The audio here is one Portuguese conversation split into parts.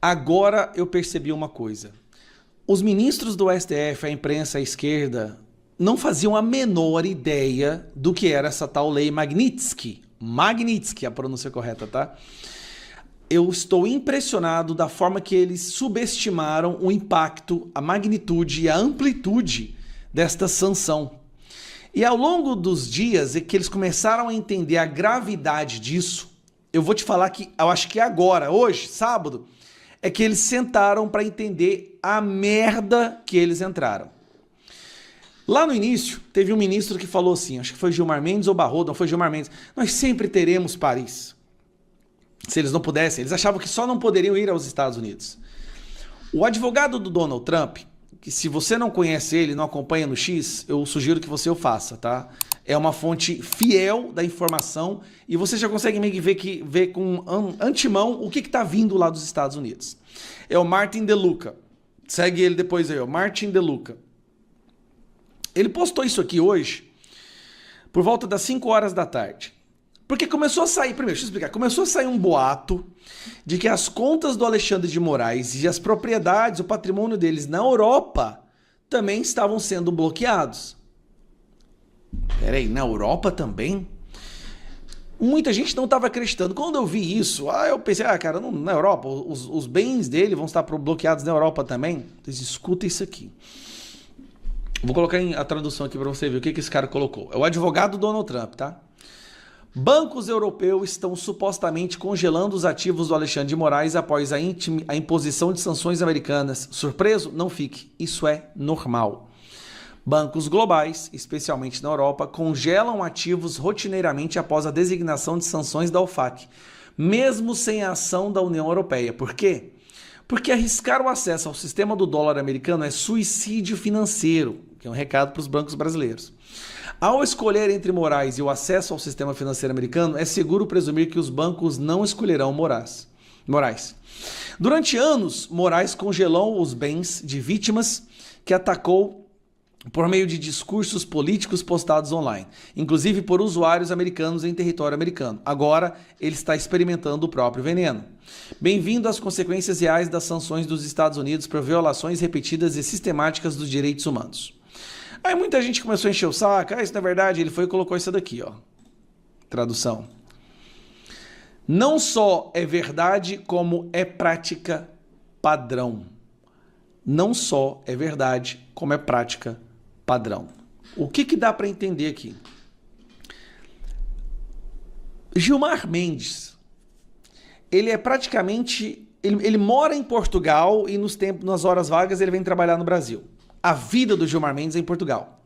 Agora eu percebi uma coisa. Os ministros do STF, a imprensa, a esquerda, não faziam a menor ideia do que era essa tal lei Magnitsky. Magnitsky, a pronúncia correta, tá? Eu estou impressionado da forma que eles subestimaram o impacto, a magnitude e a amplitude desta sanção. E ao longo dos dias é que eles começaram a entender a gravidade disso. Eu vou te falar que eu acho que agora, hoje, sábado, é que eles sentaram para entender a merda que eles entraram. Lá no início, teve um ministro que falou assim, acho que foi Gilmar Mendes ou Barroso, não foi Gilmar Mendes, nós sempre teremos Paris. Se eles não pudessem, eles achavam que só não poderiam ir aos Estados Unidos. O advogado do Donald Trump, que se você não conhece ele, não acompanha no X, eu sugiro que você o faça, tá? É uma fonte fiel da informação e você já consegue meio que ver com antemão o que está vindo lá dos Estados Unidos. É o Martin DeLuca. Segue ele depois aí, ó. Martin DeLuca. Ele postou isso aqui hoje, por volta das 5 horas da tarde. Porque começou a sair, primeiro, deixa eu explicar, começou a sair um boato de que as contas do Alexandre de Moraes e as propriedades, o patrimônio deles na Europa também estavam sendo bloqueados. Peraí, na Europa também? Muita gente não estava acreditando. Quando eu vi isso, eu pensei, cara, não, na Europa, os bens dele vão estar bloqueados na Europa também? Então, escuta isso aqui. Vou colocar a tradução aqui para você ver o que esse cara colocou. É o advogado Donald Trump, tá? Bancos europeus estão supostamente congelando os ativos do Alexandre de Moraes após a imposição de sanções americanas. Surpreso? Não fique. Isso é normal. Bancos globais, especialmente na Europa, congelam ativos rotineiramente após a designação de sanções da OFAC, mesmo sem a ação da União Europeia. Por quê? Porque arriscar o acesso ao sistema do dólar americano é suicídio financeiro, que é um recado para os bancos brasileiros. Ao escolher entre Moraes e o acesso ao sistema financeiro americano, é seguro presumir que os bancos não escolherão Moraes. Durante anos, Moraes congelou os bens de vítimas que atacou por meio de discursos políticos postados online, inclusive por usuários americanos em território americano. Agora, ele está experimentando o próprio veneno. Bem-vindo às consequências reais das sanções dos Estados Unidos por violações repetidas e sistemáticas dos direitos humanos. Aí muita gente começou a encher o saco. Isso não é verdade. Ele foi e colocou isso daqui, ó. Tradução. Não só é verdade, como é prática padrão. Não só é verdade, como é prática padrão. O que dá para entender aqui? Gilmar Mendes, ele é praticamente... Ele mora em Portugal e nas horas vagas ele vem trabalhar no Brasil. A vida do Gilmar Mendes é em Portugal.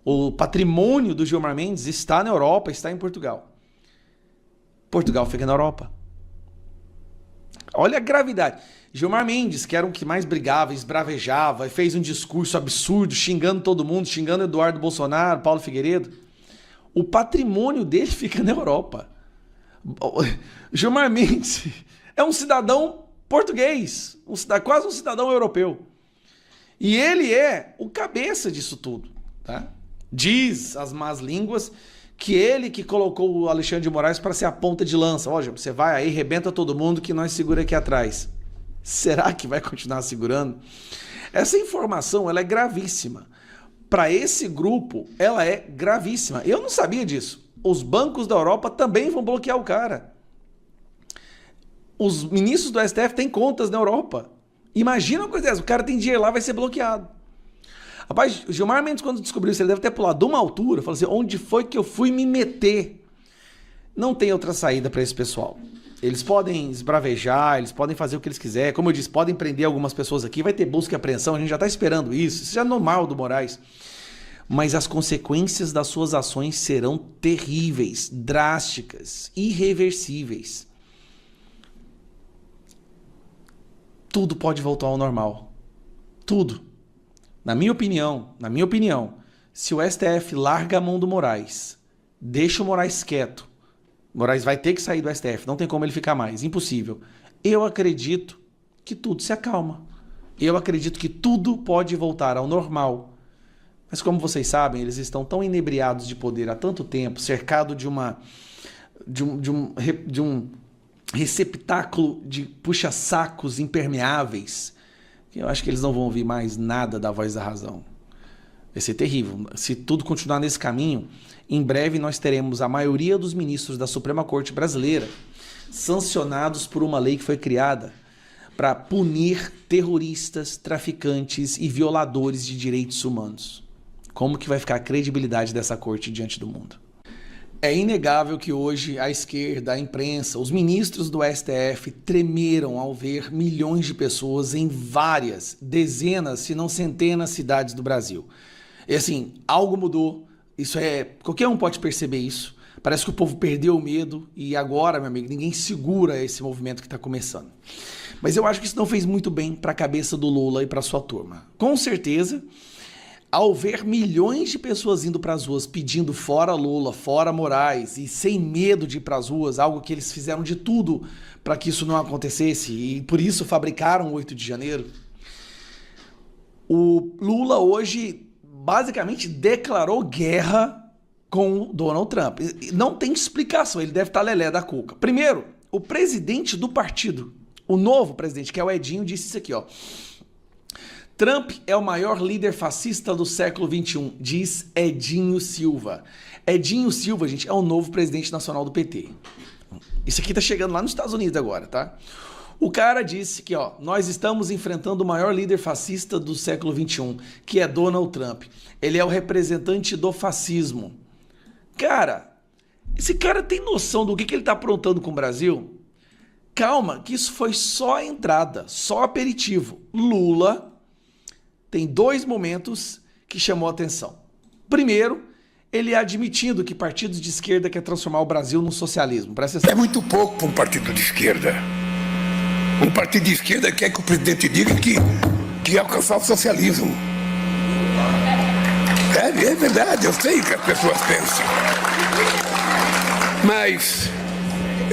O patrimônio do Gilmar Mendes está na Europa, está em Portugal. Portugal fica na Europa. Olha a gravidade. Gilmar Mendes, que era o que mais brigava, esbravejava, fez um discurso absurdo, xingando todo mundo, xingando Eduardo Bolsonaro, Paulo Figueiredo. O patrimônio dele fica na Europa. Gilmar Mendes é um cidadão português, quase um cidadão europeu. E ele é o cabeça disso tudo, tá? Diz as más línguas que ele que colocou o Alexandre de Moraes para ser a ponta de lança. Ó, você vai aí, rebenta todo mundo que nós segura aqui atrás. Será que vai continuar segurando? Essa informação, ela é gravíssima. Para esse grupo, ela é gravíssima. Eu não sabia disso. Os bancos da Europa também vão bloquear o cara. Os ministros do STF têm contas na Europa. Imagina uma coisa dessa, o cara tem dinheiro lá, vai ser bloqueado. Rapaz, o Gilmar Mendes, quando descobriu isso, ele deve ter pulado de uma altura, falou assim, onde foi que eu fui me meter? Não tem outra saída para esse pessoal. Eles podem esbravejar, eles podem fazer o que eles quiserem, como eu disse, podem prender algumas pessoas aqui, vai ter busca e apreensão, a gente já está esperando isso já é normal do Moraes. Mas as consequências das suas ações serão terríveis, drásticas, irreversíveis. Tudo pode voltar ao normal. Tudo. Na minha opinião, se o STF larga a mão do Moraes, deixa o Moraes quieto, Moraes vai ter que sair do STF, não tem como ele ficar mais, impossível. Eu acredito que tudo se acalma. Eu acredito que tudo pode voltar ao normal. Mas como vocês sabem, eles estão tão inebriados de poder há tanto tempo, cercado de um receptáculo de puxa-sacos impermeáveis, que eu acho que eles não vão ouvir mais nada da voz da razão. Vai ser terrível. Se tudo continuar nesse caminho, em breve nós teremos a maioria dos ministros da Suprema Corte brasileira sancionados por uma lei que foi criada para punir terroristas, traficantes e violadores de direitos humanos. Como que vai ficar a credibilidade dessa corte diante do mundo? É inegável que hoje a esquerda, a imprensa, os ministros do STF tremeram ao ver milhões de pessoas em várias, dezenas, se não centenas de cidades do Brasil. E assim, algo mudou, qualquer um pode perceber isso. Parece que o povo perdeu o medo e agora, meu amigo, ninguém segura esse movimento que está começando. Mas eu acho que isso não fez muito bem para a cabeça do Lula e para sua turma. Com certeza, ao ver milhões de pessoas indo para as ruas pedindo fora Lula, fora Moraes e sem medo de ir para as ruas, algo que eles fizeram de tudo para que isso não acontecesse e por isso fabricaram o 8 de janeiro, o Lula hoje basicamente declarou guerra com o Donald Trump. Não tem explicação, ele deve estar lelé da cuca. Primeiro, o presidente do partido, o novo presidente, que é o Edinho, disse isso aqui, ó. Trump é o maior líder fascista do século XXI, diz Edinho Silva. Edinho Silva, gente, é o novo presidente nacional do PT. Isso aqui tá chegando lá nos Estados Unidos agora, tá? O cara disse que, ó, nós estamos enfrentando o maior líder fascista do século XXI, que é Donald Trump. Ele é o representante do fascismo. Cara, esse cara tem noção do que ele tá aprontando com o Brasil? Calma, que isso foi só a entrada, só aperitivo. Lula tem dois momentos que chamou a atenção. Primeiro, ele admitindo que partidos de esquerda quer transformar o Brasil num socialismo. Presta atenção. É muito pouco para um partido de esquerda. Um partido de esquerda quer que o presidente diga que alcançar o socialismo. É verdade, eu sei que as pessoas pensam. Mas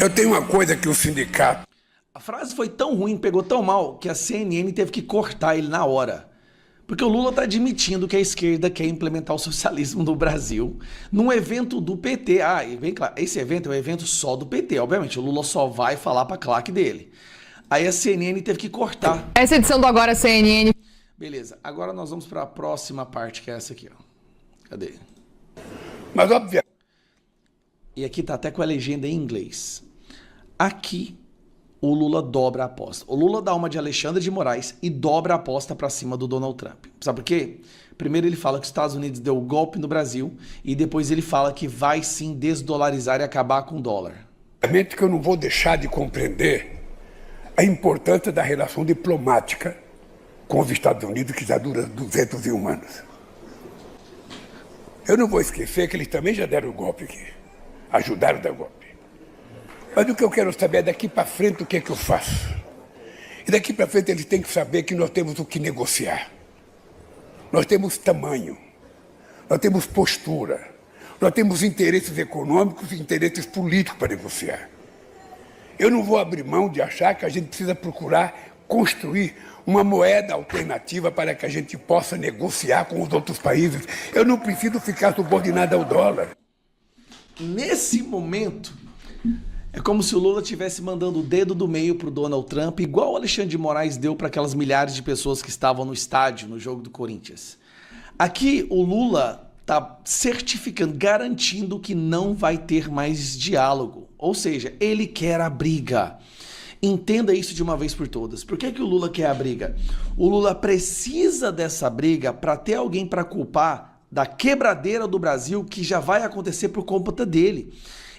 eu tenho uma coisa que o sindicato... A frase foi tão ruim, pegou tão mal, que a CNN teve que cortar ele na hora. Porque o Lula está admitindo que a esquerda quer implementar o socialismo no Brasil num evento do PT. Ah, e bem claro, esse evento é um evento só do PT. Obviamente, o Lula só vai falar para a claque dele. Aí a CNN teve que cortar. Essa edição do Agora CNN. Beleza, agora nós vamos para a próxima parte, que é essa aqui, ó. Cadê? Mas, obviamente... E aqui tá até com a legenda em inglês. Aqui, o Lula dobra a aposta. O Lula dá uma de Alexandre de Moraes e dobra a aposta para cima do Donald Trump. Sabe por quê? Primeiro ele fala que os Estados Unidos deu golpe no Brasil e depois ele fala que vai sim desdolarizar e acabar com o dólar. Obviamente que eu não vou deixar de compreender a importância da relação diplomática com os Estados Unidos, que já dura 201 anos. Eu não vou esquecer que eles também já deram o golpe aqui. Ajudaram a dar o golpe. Mas o que eu quero saber é daqui para frente o que é que eu faço. E daqui para frente eles têm que saber que nós temos o que negociar. Nós temos tamanho, nós temos postura, nós temos interesses econômicos e interesses políticos para negociar. Eu não vou abrir mão de achar que a gente precisa procurar construir uma moeda alternativa para que a gente possa negociar com os outros países. Eu não preciso ficar subordinado ao dólar. Nesse momento, é como se o Lula estivesse mandando o dedo do meio para o Donald Trump, igual o Alexandre de Moraes deu para aquelas milhares de pessoas que estavam no estádio, no jogo do Corinthians. Aqui, o Lula está certificando, garantindo que não vai ter mais diálogo. Ou seja, ele quer a briga. Entenda isso de uma vez por todas. Por que o Lula quer a briga? O Lula precisa dessa briga para ter alguém para culpar da quebradeira do Brasil que já vai acontecer por conta dele.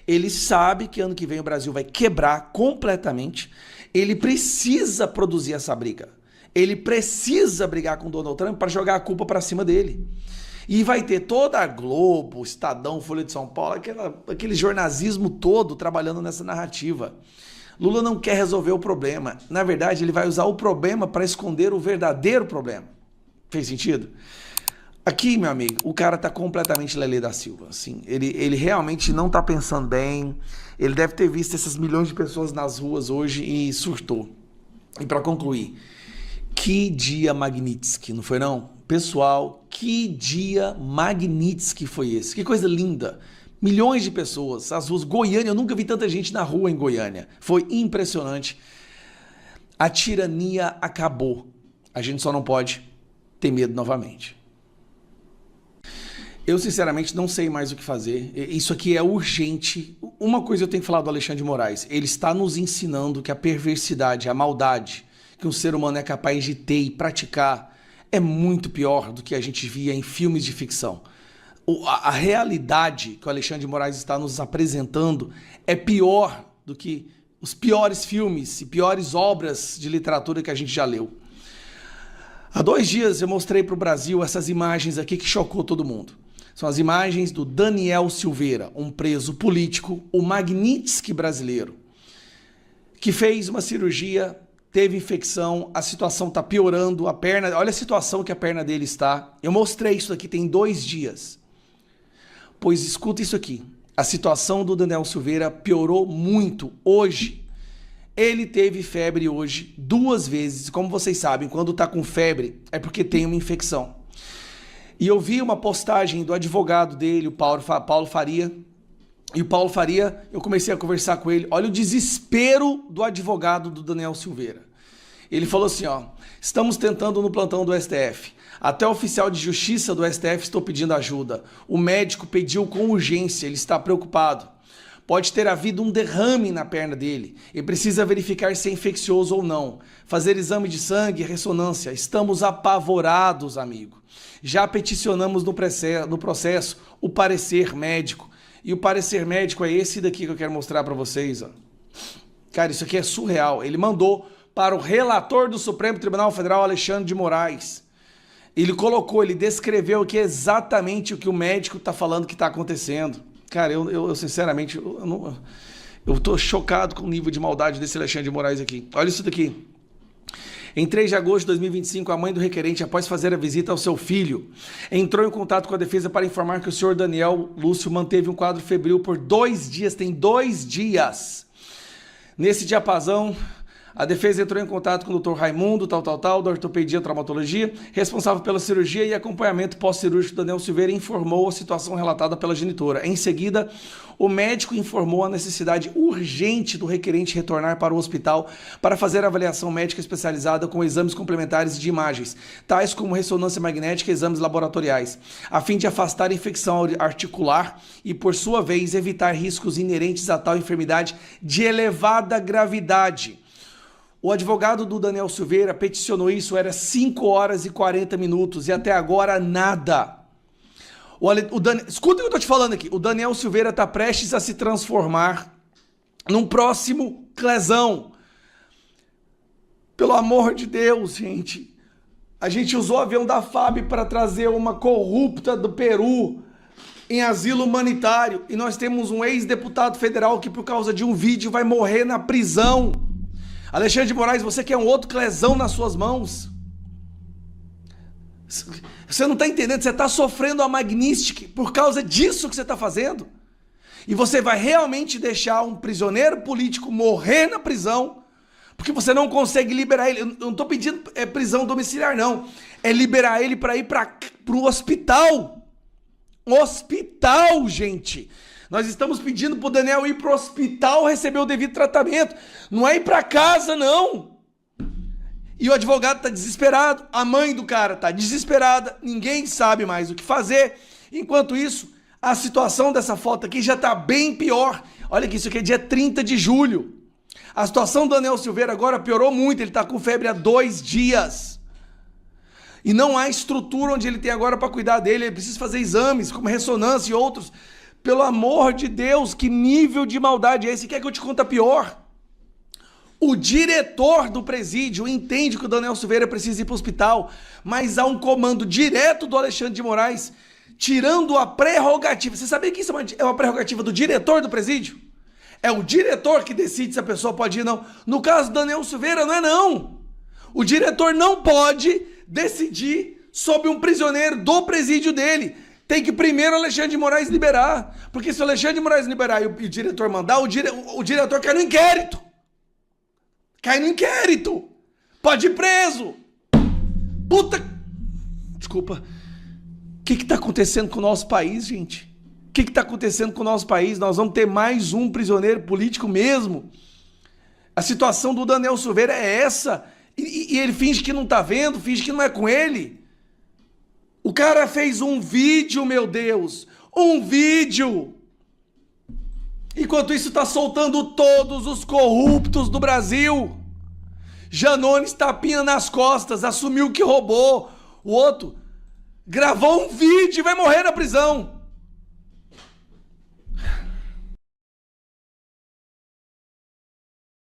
Ele sabe que ano que vem o Brasil vai quebrar completamente. Ele precisa produzir essa briga. Ele precisa brigar com o Donald Trump para jogar a culpa para cima dele. E vai ter toda a Globo, Estadão, Folha de São Paulo, aquele jornalismo todo trabalhando nessa narrativa. Lula não quer resolver o problema. Na verdade, ele vai usar o problema para esconder o verdadeiro problema. Fez sentido? Aqui, meu amigo, o cara tá completamente Lelê da Silva. Assim, ele realmente não tá pensando bem. Ele deve ter visto essas milhões de pessoas nas ruas hoje e surtou. E para concluir, que dia Magnitsky, não foi não? Pessoal, que dia Magnitsky foi esse? Que coisa linda. Milhões de pessoas, as ruas. Goiânia, eu nunca vi tanta gente na rua em Goiânia. Foi impressionante. A tirania acabou. A gente só não pode ter medo novamente. Eu, sinceramente, não sei mais o que fazer. Isso aqui é urgente. Uma coisa eu tenho que falar do Alexandre de Moraes. Ele está nos ensinando que a perversidade, a maldade que um ser humano é capaz de ter e praticar é muito pior do que a gente via em filmes de ficção. A realidade que o Alexandre de Moraes está nos apresentando é pior do que os piores filmes e piores obras de literatura que a gente já leu. Há 2 dias eu mostrei para o Brasil essas imagens aqui que chocou todo mundo. São as imagens do Daniel Silveira, um preso político, o Magnitsky brasileiro, que fez uma cirurgia, teve infecção, a situação está piorando, a perna, olha a situação que a perna dele está. Eu mostrei isso aqui tem 2 dias. Pois escuta isso aqui, a situação do Daniel Silveira piorou muito hoje. Ele teve febre hoje 2 vezes, como vocês sabem, quando está com febre é porque tem uma infecção. E eu vi uma postagem do advogado dele, o Paulo Faria, e o Paulo Faria, eu comecei a conversar com ele, olha o desespero do advogado do Daniel Silveira. Ele falou assim, ó, estamos tentando no plantão do STF, até o oficial de justiça do STF estou pedindo ajuda, o médico pediu com urgência, ele está preocupado. Pode ter havido um derrame na perna dele e precisa verificar se é infeccioso ou não. Fazer exame de sangue e ressonância. Estamos apavorados, amigo. Já peticionamos no processo o parecer médico. E o parecer médico é esse daqui que eu quero mostrar para vocês. Ó. Cara, isso aqui é surreal. Ele mandou para o relator do Supremo Tribunal Federal, Alexandre de Moraes. Ele descreveu aqui exatamente o que o médico está falando que está acontecendo. Cara, eu sinceramente, eu tô chocado com o nível de maldade desse Alexandre de Moraes aqui. Olha isso daqui. Em 3 de agosto de 2025, a mãe do requerente, após fazer a visita ao seu filho, entrou em contato com a defesa para informar que o senhor Daniel Lúcio manteve um quadro febril por 2 dias, tem 2 dias. Nesse diapasão, a defesa entrou em contato com o Dr. Raimundo, da ortopedia e traumatologia, responsável pela cirurgia e acompanhamento pós-cirúrgico. Daniel Silveira informou a situação relatada pela genitora. Em seguida, o médico informou a necessidade urgente do requerente retornar para o hospital para fazer avaliação médica especializada com exames complementares de imagens, tais como ressonância magnética e exames laboratoriais, a fim de afastar a infecção articular e, por sua vez, evitar riscos inerentes a tal enfermidade de elevada gravidade. O advogado do Daniel Silveira peticionou isso, era 5 horas e 40 minutos e até agora nada. Escuta o que eu estou te falando aqui. O Daniel Silveira está prestes a se transformar num próximo Clezão. Pelo amor de Deus, gente. A gente usou o avião da FAB para trazer uma corrupta do Peru em asilo humanitário e nós temos um ex-deputado federal que por causa de um vídeo vai morrer na prisão. Alexandre de Moraes, você quer um outro Clezão nas suas mãos? Você não está entendendo, você está sofrendo a Magnitsky por causa disso que você está fazendo. E você vai realmente deixar um prisioneiro político morrer na prisão porque você não consegue liberar ele. Eu não estou pedindo prisão domiciliar, não. É liberar ele para ir para o hospital. Hospital, gente. Nós estamos pedindo para o Daniel ir para o hospital receber o devido tratamento. Não é ir para casa, não. E o advogado está desesperado. A mãe do cara está desesperada. Ninguém sabe mais o que fazer. Enquanto isso, a situação dessa foto aqui já está bem pior. Olha aqui, isso aqui é dia 30 de julho. A situação do Daniel Silveira agora piorou muito. Ele está com febre há 2 dias. E não há estrutura onde ele tem agora para cuidar dele. Ele precisa fazer exames, como ressonância e outros. Pelo amor de Deus, que nível de maldade é esse? Quer que eu te conte a pior? O diretor do presídio entende que o Daniel Silveira precisa ir para o hospital, mas há um comando direto do Alexandre de Moraes, tirando a prerrogativa. Você sabia que isso é uma prerrogativa do diretor do presídio? É o diretor que decide se a pessoa pode ir ou não. No caso do Daniel Silveira, não é não. O diretor não pode decidir sobre um prisioneiro do presídio dele. Tem que primeiro o Alexandre de Moraes liberar. Porque se o Alexandre de Moraes liberar e o diretor mandar, o diretor cai no inquérito. Cai no inquérito. Pode ir preso. Puta... Desculpa. O que está acontecendo com o nosso país, gente? O que está acontecendo com o nosso país? Nós vamos ter mais um prisioneiro político mesmo? A situação do Daniel Silveira é essa? E ele finge que não está vendo, finge que não é com ele? O cara fez um vídeo, meu Deus! Um vídeo! Enquanto isso está soltando todos os corruptos do Brasil. Janones tapinha nas costas, assumiu que roubou. O outro gravou um vídeo e vai morrer na prisão.